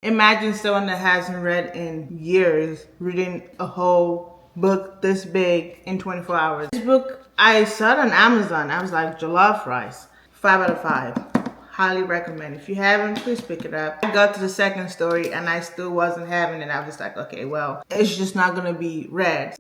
Imagine someone that hasn't read in years reading a whole book this big in 24 hours. This book, I saw it on Amazon. I was like, Jollof rice. 5 out of 5. Highly recommend. If you haven't, please pick it up. I got to the second story and I still wasn't having it. I was like, okay, well, it's just not gonna be read.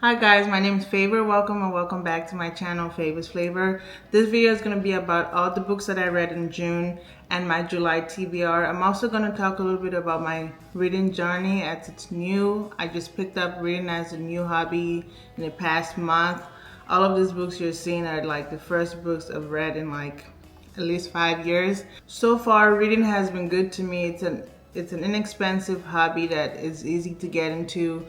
Hi guys, my name is Favor. Welcome and welcome back to my channel, Favor's Flavor. This video is going to be about all the books that I read in June and my July TBR. I'm also going to talk a little bit about my reading journey as it's new. I just picked up reading as a new hobby in the past month. All of these books you're seeing are like the first books I've read in like at least 5 years. So far, reading has been good to me. It's an inexpensive hobby that is easy to get into.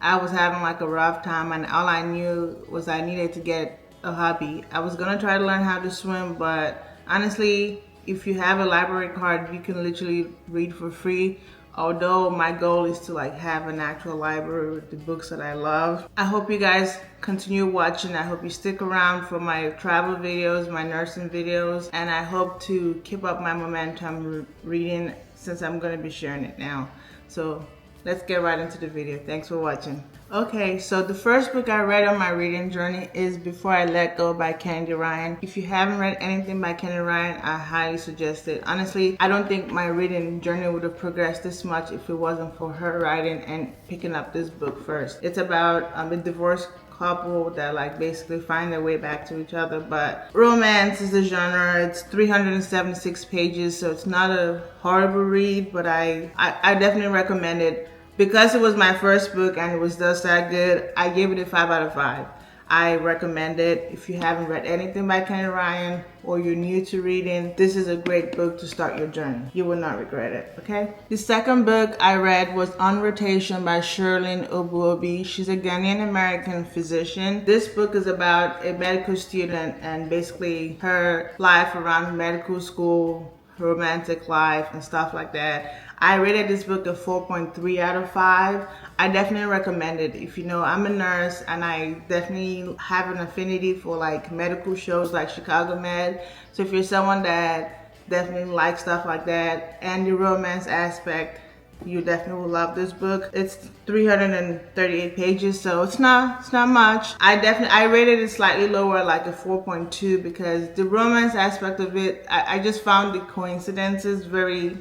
I was having like a rough time and all I knew was I needed to get a hobby. I was gonna try to learn how to swim, but honestly, if you have a library card, you can literally read for free. Although my goal is to like have an actual library with the books that I love. I hope you guys continue watching. I hope you stick around for my travel videos, my nursing videos, and I hope to keep up my momentum reading since I'm gonna be sharing it now. So let's get right into the video. Thanks for watching. Okay, so the first book I read on my reading journey is Before I Let Go by Candy Ryan. If you haven't read anything by Candy Ryan, I highly suggest it. Honestly, I don't think my reading journey would have progressed this much if it wasn't for her writing and picking up this book first. It's about a divorced couple that like basically find their way back to each other, but romance is the genre. It's 376 pages, so it's not a horrible read, but I definitely recommend it. Because it was my first book and it was just that good, I gave it a 5 out of 5. I recommend it. If you haven't read anything by Candy Ryan or you're new to reading, this is a great book to start your journey. You will not regret it, okay? The second book I read was On Rotation by Shirlene Obuobi. She's a Ghanaian American physician. This book is about a medical student and basically her life around medical school, romantic life and stuff like that. I rated this book a 4.3 out of 5. I definitely recommend it. If you know, I'm a nurse and I definitely have an affinity for like medical shows like Chicago Med. So if you're someone that definitely likes stuff like that and the romance aspect, you definitely will love this book. It's 338 pages, so it's not much. I rated it slightly lower, like a 4.2, because the romance aspect of it, I just found the coincidences very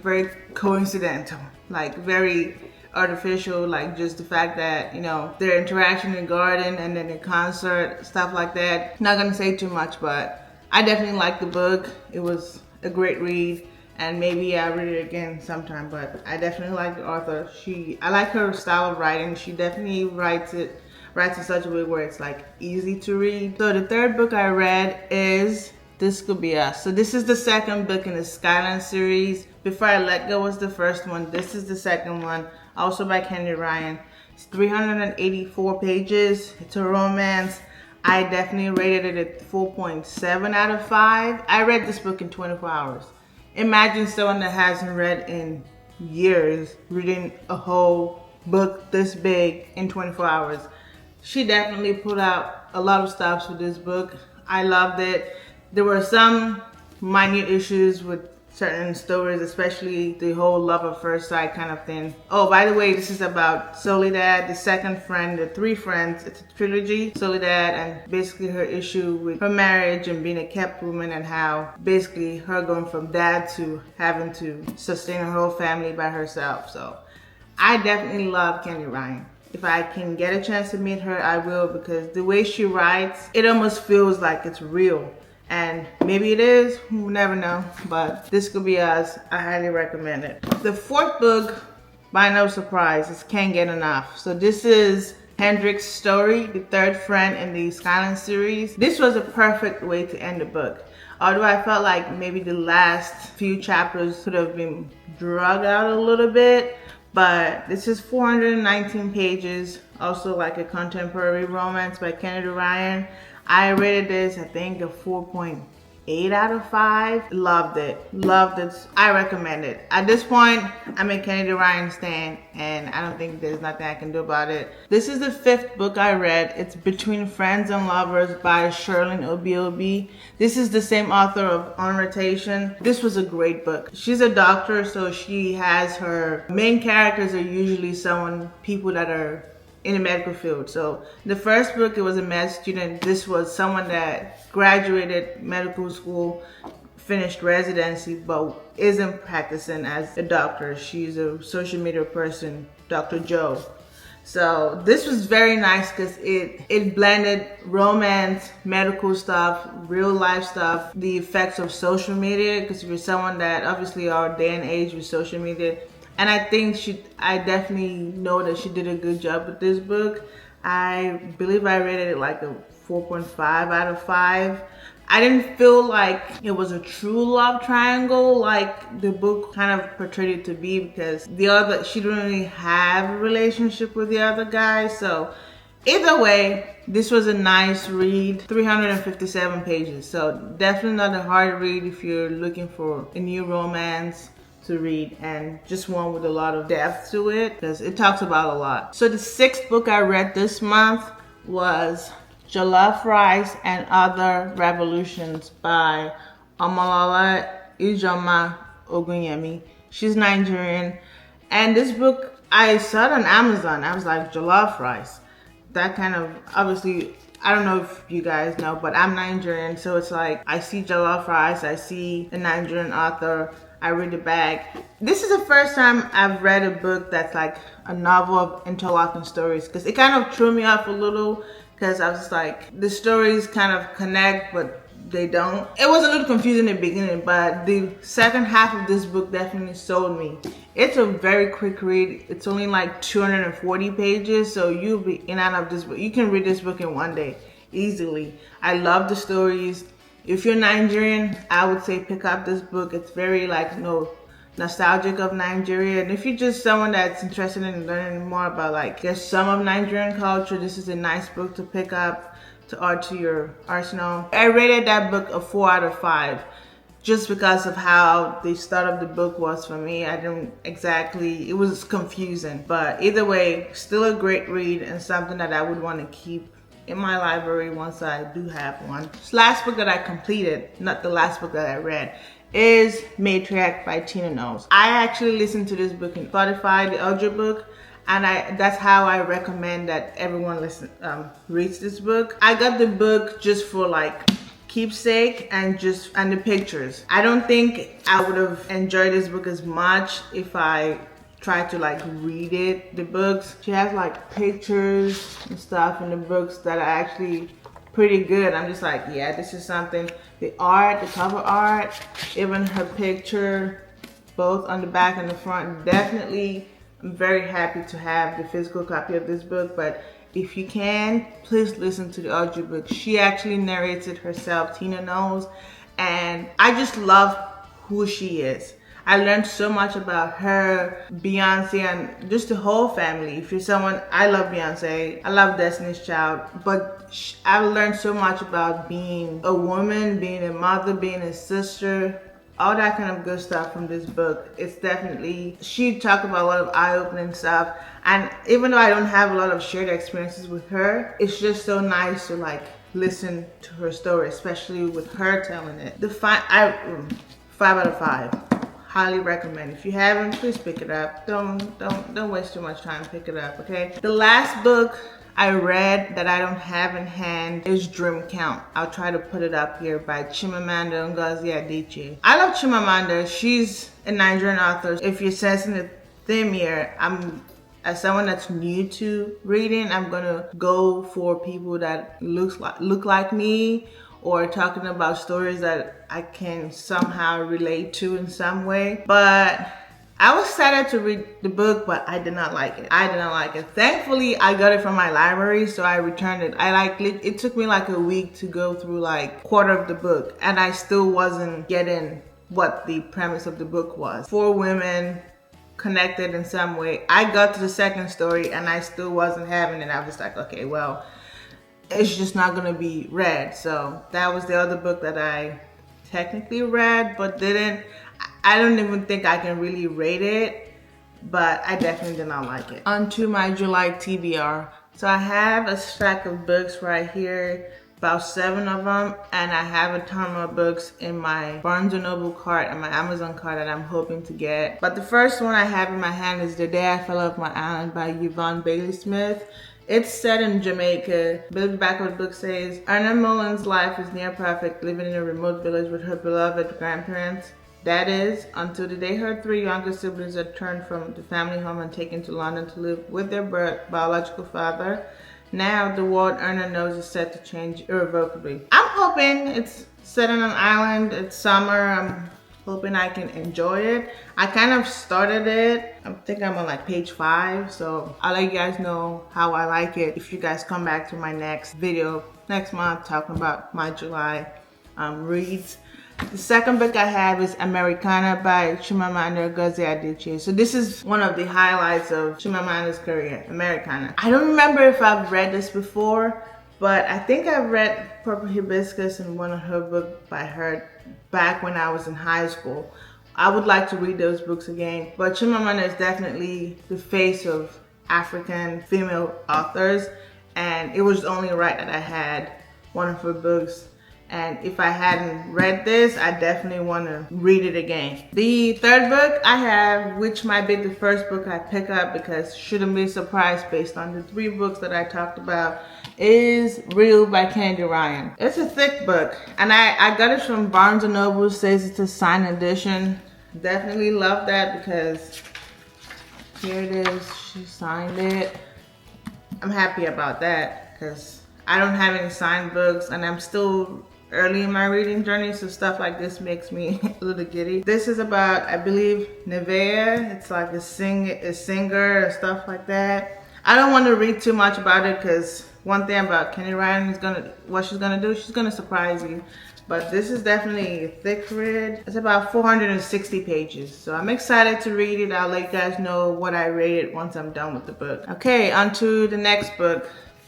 coincidental, like very artificial, like just the fact that, you know, their interaction in the garden and then the concert, stuff like that. Not gonna say too much, but I definitely liked the book. It was a great read. And maybe I'll read it again sometime, but I definitely like the author. I like her style of writing. She definitely writes in such a way where it's like easy to read. So the third book I read is This Could Be Us. So this is the second book in the Skyline series. Before I Let Go was the first one. This is the second one, also by Candy Ryan. It's 384 pages. It's a romance. I definitely rated it at 4.7 out of 5. I read this book in 24 hours. Imagine someone that hasn't read in years reading a whole book this big in 24 hours. She definitely put out a lot of stops with this book. I loved it. There were some minute issues with certain stories, especially the whole love at first sight kind of thing. Oh, by the way, this is about Soledad, the second friend, the three friends. It's a trilogy. Soledad and basically her issue with her marriage and being a kept woman and how basically her going from dad to having to sustain her whole family by herself. So I definitely love Candy Ryan. If I can get a chance to meet her, I will, because the way she writes, it almost feels like it's real. And maybe it is, we'll never know, but This Could Be Us. I highly recommend it. The fourth book, by no surprise, is Can't Get Enough. So this is Hendrik's story, the third friend in the Skyline series. This was a perfect way to end the book. Although I felt like maybe the last few chapters could have been dragged out a little bit, but this is 419 pages, also like a contemporary romance by Candy Ryan. I rated this, I think, a 4.8 8 out of 5. Loved it. Loved it. I recommend it. At this point, I'm a Kennedy Ryan stan, and I don't think there's nothing I can do about it. This is the 5th book I read. It's Between Friends and Lovers by Shirlene Obuobi. This is the same author of On Rotation. This was a great book. She's a doctor, so she has her main characters are usually people that are in the medical field. So the first book, it was a med student. This was someone that graduated medical school, finished residency, but isn't practicing as a doctor. She's a social media person, Dr. Joe. So this was very nice because it blended romance, medical stuff, real life stuff, the effects of social media, because if you're someone that obviously our day and age with social media. And I definitely know that she did a good job with this book. I believe I rated it like a 4.5 out of 5. I didn't feel like it was a true love triangle like the book kind of portrayed it to be, because she didn't really have a relationship with the other guy. So either way, this was a nice read. 357 pages. So definitely not a hard read if you're looking for a new romance to read, and just one with a lot of depth to it, because it talks about a lot. So the 6th book I read this month was Jollof Rice and Other Revolutions by Omolola Ogunyemi. She's Nigerian, and this book, I saw it on Amazon. I was like, jollof rice. That kind of, obviously, I don't know if you guys know, but I'm Nigerian, so it's like I see jollof rice, I see a Nigerian author, I read the back. This is the first time I've read a book that's like a novel of interlocking stories, because it kind of threw me off a little, because I was just like, the stories kind of connect, but they don't. It was a little confusing in the beginning, but the second half of this book definitely sold me. It's a very quick read. It's only like 240 pages, so you'll be in and out of this book. You can read this book in one day, easily. I love the stories. If you're Nigerian, I would say pick up this book. It's very nostalgic of Nigeria. And if you're just someone that's interested in learning more about there's some of Nigerian culture, this is a nice book to pick up to add to your arsenal. I rated that book a 4 out of 5 just because of how the start of the book was for me. It was confusing, but either way, still a great read and something that I would want to keep in my library once I do have one. This last book that I completed, not the last book that I read, is Martriach by Knowles. I actually listened to this book in Spotify, the audiobook, and that's how I recommend that everyone reads this book. I got the book just for keepsake and the pictures. I don't think I would have enjoyed this book as much if I tried to read the books. She has pictures and stuff in the books that are actually pretty good. I'm just like, yeah, this is something. The art, the cover art, even her picture, both on the back and the front, definitely. I'm very happy to have the physical copy of this book, but if you can, please listen to the audiobook. She actually narrates it herself, Tina Knowles, and I just love who she is. I learned so much about her, Beyonce, and just the whole family. If you're someone, I love Beyonce, I love Destiny's Child, but I learned so much about being a woman, being a mother, being a sister, all that kind of good stuff from this book. It's definitely, she talked about a lot of eye-opening stuff, and even though I don't have a lot of shared experiences with her, it's just so nice to listen to her story, especially with her telling it. 5 out of 5. Highly recommend. If you haven't, please pick it up. Don't waste too much time. Pick it up, okay? The last book I read that I don't have in hand is Dream Count. I'll try to put it up here, by Chimamanda Ngozi Adichie. I love Chimamanda. She's a Nigerian author. If you're sensing the theme here, as someone that's new to reading, I'm gonna go for people that look like me, or talking about stories that I can somehow relate to in some way. But I was excited to read the book, but I did not like it. Thankfully, I got it from my library, so I returned it. It took me a week to go through quarter of the book, and I still wasn't getting what the premise of the book was. 4 women connected in some way. I got to the second story, and I still wasn't having it. I was like, okay, well, it's just not gonna be read. So that was the other book that I technically read, but didn't. I don't even think I can really rate it, but I definitely did not like it. On to my July TBR. So I have a stack of books right here, about 7 of them, and I have a ton of books in my Barnes & Noble cart and my Amazon cart that I'm hoping to get. But the first one I have in my hand is The Day I Fell Off My Island by Yvonne Bailey Smith. It's set in Jamaica. I believe the back of the book says, Erna Mullen's life is near perfect, living in a remote village with her beloved grandparents. That is, until the day her 3 younger siblings are turned from the family home and taken to London to live with their biological father. Now, the world Erna knows is set to change irrevocably. I'm hoping it's set on an island. It's summer. I'm hoping I can enjoy it. I kind of started it. I think I'm on like page 5. So I'll let you guys know how I like it if you guys come back to my next video next month talking about my July reads. The second book I have is Americana by Chimamanda Ngozi Adichie. So this is one of the highlights of Chimamanda's career, Americana. I don't remember if I've read this before, but I think I've read Purple Hibiscus and one of her books by her back when I was in high school. I would like to read those books again, but Chimamanda is definitely the face of African female authors, and it was only right that I had one of her books. And if I hadn't read this, I definitely want to read it again. The third book I have, which might be the first book I pick up because shouldn't be surprised based on the 3 books that I talked about, is Real by Kennedy Ryan. It's a thick book, and I got it from Barnes & Noble. It says it's a signed edition. Definitely love that because here it is. She signed it. I'm happy about that because I don't have any signed books, and I'm still early in my reading journey, so stuff like this makes me a little giddy. This is about, I believe, Nevea. It's like a singer and stuff like that. I don't want to read too much about it because one thing about Kennedy Ryan is what she's gonna do, she's gonna surprise you. But this is definitely a thick read. It's about 460 pages, so I'm excited to read it. I'll let you guys know what I rated once I'm done with the book. Okay, on to the next book,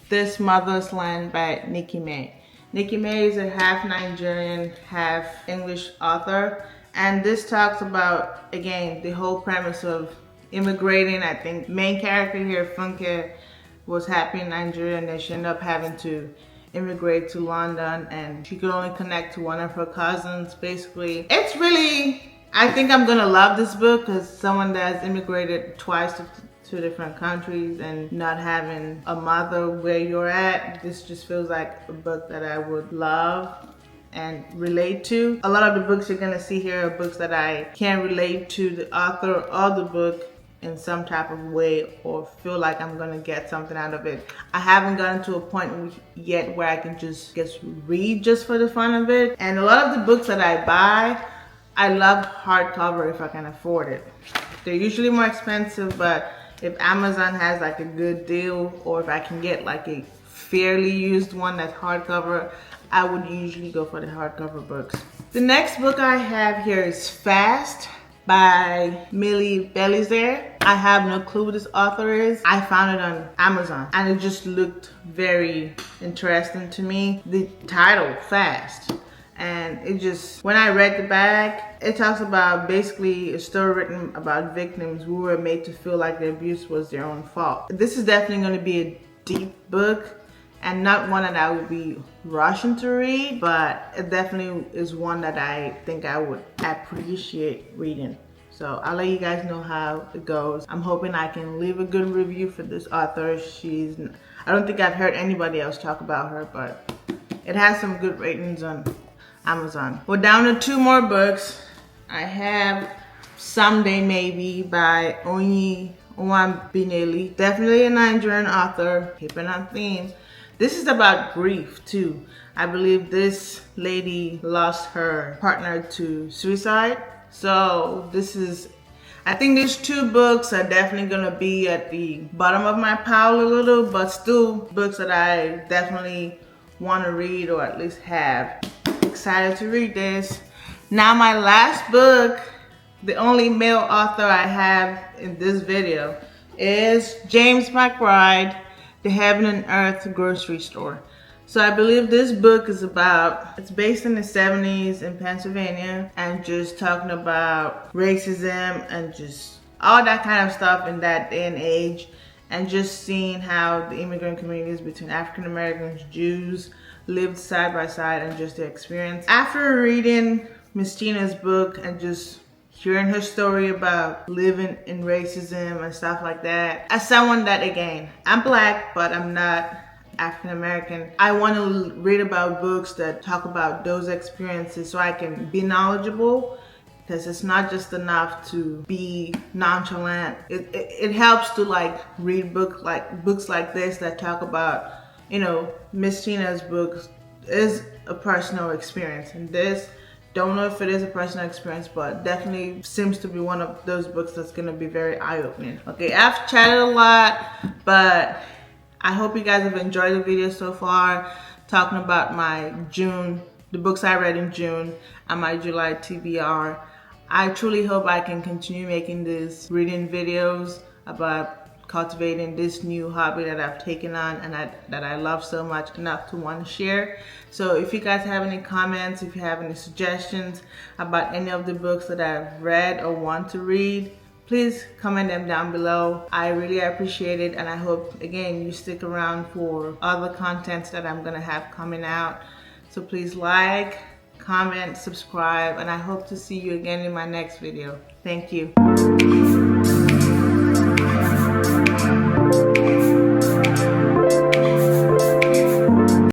This Mother's Land by Nikki May. Nikki May is a half Nigerian, half English author, and this talks about, again, the whole premise of immigrating. I think main character here, Funke, was happy in Nigeria, and then she ended up having to immigrate to London, and she could only connect to one of her cousins. Basically, it's really, I think I'm gonna love this book because someone that's immigrated twice to 2 different countries and not having a mother where you're at, this just feels like a book that I would love and relate to. A lot of the books you're gonna see here are books that I can relate to the author of the book in some type of way or feel like I'm gonna get something out of it. I haven't gotten to a point yet where I can just read just for the fun of it. And a lot of the books that I buy, I love hardcover if I can afford it. They're usually more expensive, but if Amazon has like a good deal, or if I can get like a fairly used one that's hardcover, I would usually go for the hardcover books. The next book I have here is Fast by Millie Belizaire. I have no clue who this author is. I found it on Amazon and it just looked very interesting to me. The title, Fast. And it just, when I read the back, it talks about basically a story written about victims who were made to feel like the abuse was their own fault. This is definitely going to be a deep book and not one that I would be rushing to read, but it definitely is one that I think I would appreciate reading. So I'll let you guys know how it goes. I'm hoping I can leave a good review for this author. I don't think I've heard anybody else talk about her, but it has some good ratings on Amazon. We're down to 2 more books. I have Someday Maybe by Onyi Nwabineli. Definitely a Nigerian author, keeping on theme. This is about grief too. I believe this lady lost her partner to suicide. So this is, I think these 2 books are definitely gonna be at the bottom of my pile a little, but still books that I definitely want to read or at least have. Excited to read this. Now my last book, the only male author I have in this video, is James McBride, The Heaven and Earth Grocery Store. So I believe this book is it's based in the 70s in Pennsylvania, and just talking about racism and just all that kind of stuff in that day and age, and just seeing how the immigrant communities between African Americans, Jews lived side by side, and just their experience. After reading Miss Tina's book and just hearing her story about living in racism and stuff like that, as someone that, again, I'm black, but I'm not African American, I want to read about books that talk about those experiences so I can be knowledgeable, because it's not just enough to be nonchalant. It helps to like read books like this that talk about, you know, Miss Tina's book is a personal experience, and this, don't know if it is a personal experience, but definitely seems to be one of those books that's going to be very eye-opening. Okay, I've chatted a lot, but I hope you guys have enjoyed the video so far, talking about my June, the books I read in June, and my July TBR. I truly hope I can continue making these reading videos about cultivating this new hobby that I've taken on and that I love so much enough to want to share. So if you guys have any comments, if you have any suggestions about any of the books that I've read or want to read, please comment them down below. I really appreciate it, and I hope, again, you stick around for other contents that I'm gonna have coming out. So please like, comment, subscribe, and I hope to see you again in my next video. Thank you.